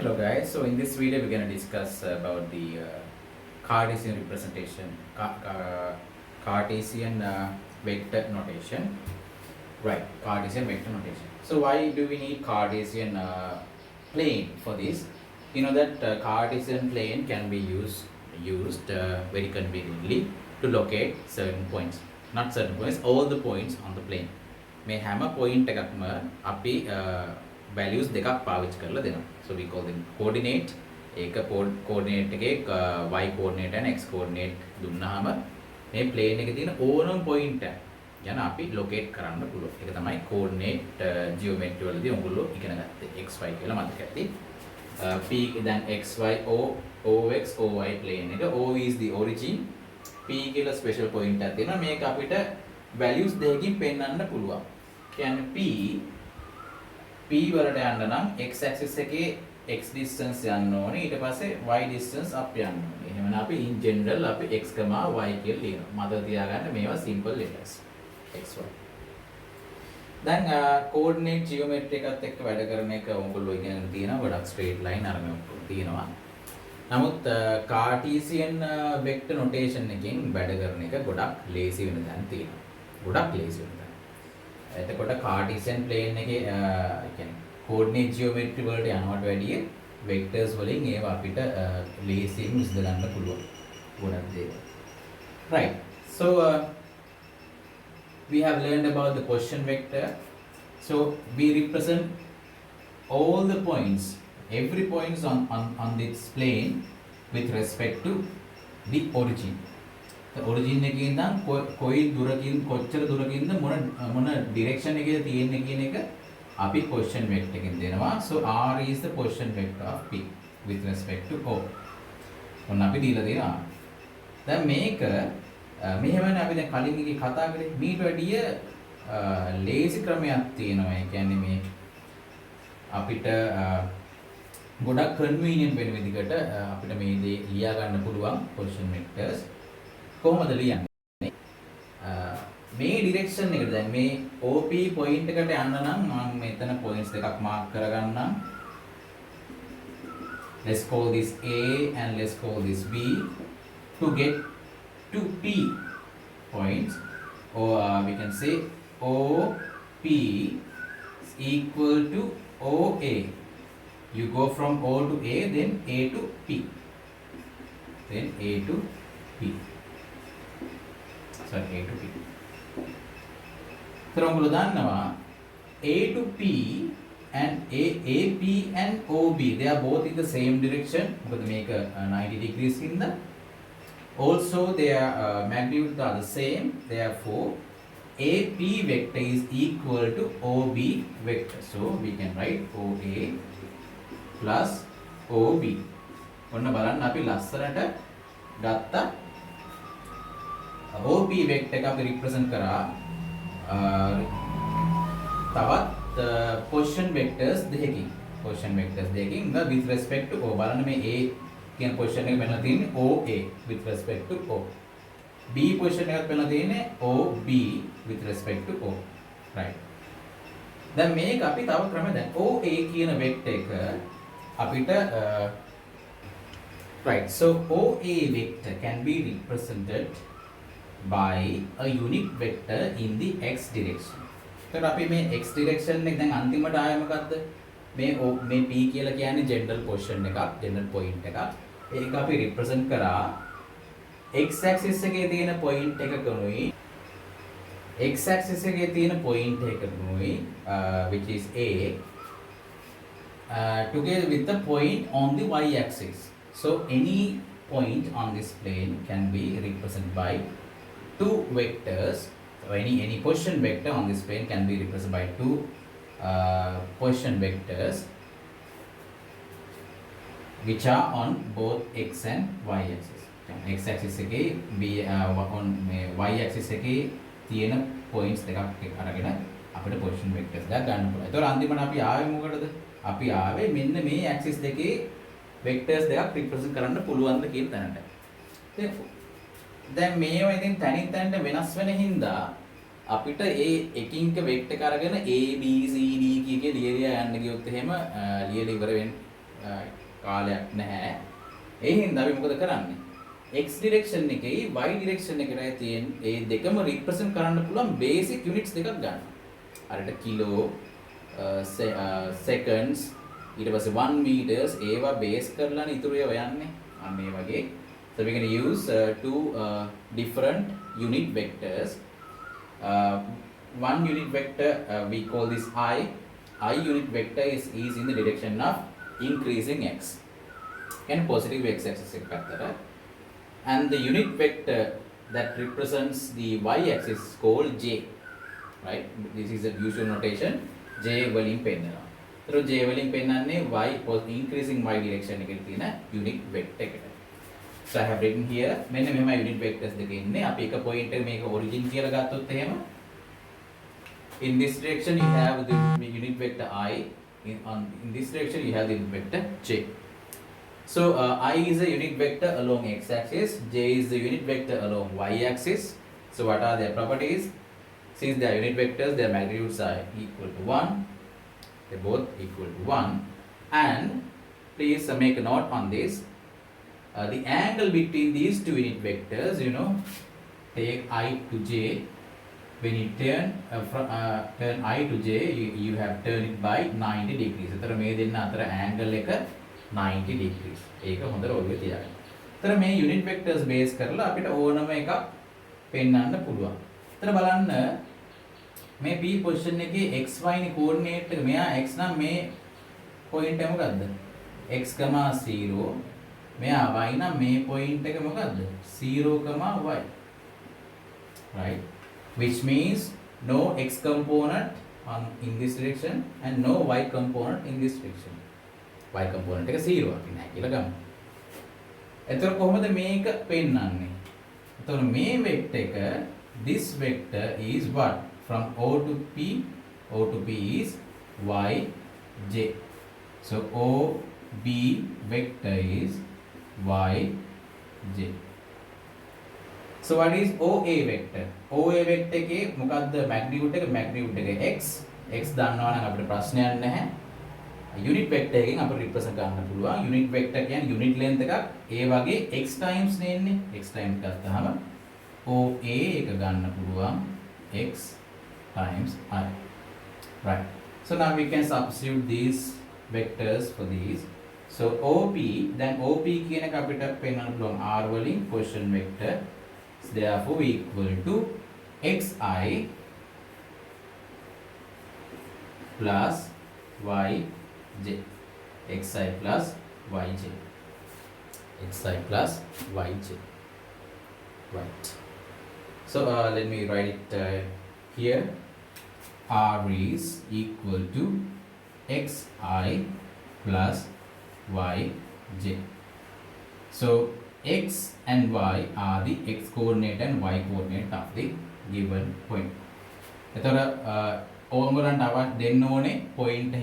Hello guys, so in this video we're going to discuss about the Cartesian representation, Cartesian vector notation. Right, Cartesian vector notation. So why do we need Cartesian plane for this? You know that Cartesian plane can be used very conveniently to locate certain points. Not certain points, all the points on the plane. මේ හැම point එකක්ම අපි values දෙකක් පාවිච්චි කරලා දෙනවා. So we call them coordinate. ඒක coordinate එකේ y coordinate and x coordinate දුන්නාම මේ plane එකේ තියෙන ඕනම point එක යන අපි locate කරන්න පුළුවන්. ඒක තමයි coordinate geometry වලදී ඔයගොල්ලෝ ඉගෙන ගත්තේ xy කියලා මතක ඇති. P then xy ox oy plane එක o is the origin. P කියලා special point එකක් තියෙනවා. මේක අපිට values දෙකකින් පෙන්වන්න පුළුවන්. කියන්නේ P වලට යන්න නම් x axis එකේ x distance යන්න ඕනේ ඊට පස්සේ y distance up යන්න ඕනේ. එහෙනම් අපි in general අපි x, y කියලා ලියනවා. මතක තියාගන්න මේවා simple letters. x y. දැන් coordinate geometry එකත් එක්ක වැඩ කරන එක ඔයගොල්ලෝ ඉගෙන තියෙනවා. ගොඩක් straight line අරගෙන තියෙනවා. නමුත් Cartesian vector notation එකෙන් වැඩ කරන එක ගොඩක් lazy වෙන දැන් තියෙනවා. ගොඩක් lazy වෙන. එතකොට Cartesian plane එකේ කියන්නේ coordinate geometry වලට යනවට වැඩිය vectors වලින් ඒවා අපිට lazy ම විසඳ ගන්න පුළුවන්. ගොඩක් දේවල්. Right. So we have learned about the quotient vector. So we represent all the points, every points on this plane with respect to the origin. Origin එකේ ඉඳන් කොයි දුරකින් කොච්චර දුරකින්ද මොන ඩිරෙක්ෂන් එකේද තියෙන්නේ කියන එක අපි quotient vector එකෙන් දෙනවා. So R is the quotient vector of P with respect to O. ඔන්න අපි දීලා දෙනවා. දැන් මේක මෙහෙමනේ අපි දැන් කලින් එකේ කතා කරේ මීට වැඩිය lazy ක්‍රමයක් තියෙනවා. ඒ කියන්නේ මේ අපිට ගොඩක් convenient වෙන විදිහකට අපිට මේ දේ ලියා ගන්න පුළුවන් quotient vectors. කොහොමද ලියන්නේ? මේ ඩිරෙක්ෂන් එකට දැන් මේ OP පොයින්ට් එකට යන්න නම් මම මෙතන පොයින්ට්ස් දෙකක් mark කරගන්නම්. Let's call this A and let's call this B to get to P points, or we can say OP is equal to OA. You go from O to A, then A to P, then A to P. A to P. So ඔයගොල්ලෝ දන්නවා A to P and AP and OB, they are both in the same direction. මොකද මේක 90 degrees ඉඳලා. Also their magnitudes are the same. Therefore AP vector is equal to OB vector. So we can write OA plus OB. ඔන්න බලන්න අපි ලස්සනට ගත්තා OP vector එක අපි represent කරා තවත් position vectors දෙකකින් with respect to O. බලන්න මේ A කියන position එක වෙනලා තියෙන්නේ OA with respect to O. B position එකත් වෙනලා තියෙන්නේ OB with respect to O. Right. දැන් මේක අපි තව ක්‍රම දැන් OA කියන vector එක අපිට right. So OA vector can be represented by a unit vector in the x direction. එතකොට අපි මේ x direction එක දැන් අන්තිමට ආයෙ මොකද්ද? මේ P කියලා කියන්නේ general position එකක්, general point එකක්. ඒක අපි represent කරා x axis එකේ තියෙන point එකකනුයි x axis එකේ තියෙන point එකකනුයි which is A together with the point on the y axis. So any point on this plane can be represented by two vectors, or any position vector on this plane can be represented by two position vectors which are on both x and y axis. X axis එකේ on y axis එකේ තියෙන points දෙකක් අරගෙන අපිට position vectors දෙකක් ගන්න පුළුවන්. ඒතකොට අන්තිමට අපි ආවේ මොකටද? අපි ආවේ මෙන්න මේ axis දෙකේ vectors දෙකක් represent කරන්න පුළුවන්ද කියන තැනට. දැන් මේවා ඉතින් තනින් තැනට වෙනස් වෙන හින්දා අපිට ඒ එකින් එක වෙක්ටර් එක අරගෙන A B C D කිය ලියලා යන්න ගියොත් එහෙම ලියලා ඉවර වෙන්න කාලයක් නැහැ. ඒ හින්දා අපි මොකද කරන්නේ? x direction එකේ y direction එකේ තියෙන ඒ දෙකම represent කරන්න පුළුවන් basic units දෙකක් ගන්නවා. අරට කිලෝ seconds ඊට පස්සේ 1 meters ඒවා base කරලානේ ඉතුරු ඒවා යන්නේ. අන්න ඒ වගේ. So we're going to use two different unit vectors. One unit vector we call this I. I unit vector is in the direction of increasing x and positive x axis එක පැත්තට. And the unit vector that represents the y axis is called j. Right? This is a usual notation. J වලින් පෙන්නනවා. ඒතර j වලින් පෙන්නන්නේ y increasing y direction එකේ තියෙන unit vector එකට. So I have written here මෙන්න මෙහෙම unit vectors දෙක ඉන්නේ. අපි එක point එක මේක origin කියලා ගත්තොත් එහෙම in this direction you have the unit vector I, in this direction you have the unit vector j. So I is a unit vector along x axis, j is the unit vector along y axis. So what are their properties? Since they are unit vectors, their magnitudes are equal to 1. They both equal to 1. And please make a note on this. The angle between these two unit vectors, take I to j. When you turn I to j, you have turned it by 90 degrees. එතන මේ දෙන්න අතර angle එක 90 degrees. ඒක හොඳට ඔයගොල්ලෝ තියාගන්න. එතන මේ unit vectors base කරලා අපිට ඕනම එකක් පෙන්වන්න පුළුවන්. එතන බලන්න මේ P position එකේ xy නේ coordinate එක මෙයා x නම් මේ point එක මොකද්ද? x, 0. මෙයා y නම් මේ point එක මොකද්ද? 0, y. Right? Which means no x component in this direction and no y component in this direction. Y component එක 0 අපි නැහැ කියලා ගමු. එතකොට කොහොමද මේක පෙන්වන්නේ? එතකොට මේ vector එක this vector is what? From O to P is y j. So OB vector is y j. So what is OA vector? OA vector එකේ මොකද්ද magnitude එක? magnitude එක x. x දන්නවා නම් අපිට ප්‍රශ්නයක් නැහැ. unit vector එකෙන් අපිට represent කරන්න පුළුවන්. unit vector කියන්නේ unit length එකක්. ඒ වගේ x times නේ එන්නේ. x times ගත්තාම OA එක ගන්න පුළුවන් x times I. Right. So now we can substitute these vectors for these. So OP, then OP කියන එක අපිට පෙන්වන්න පුළුවන් R වලින් position vector. So therefore we equal to xi plus yj. xi plus yj. xi plus yj. Right. So let me write it here. R is equal to xi plus yj. So x and y are the x coordinate and y coordinate of the given point. එතකොට ඕගොල්ලන්ට දෙන්න ඕනේ point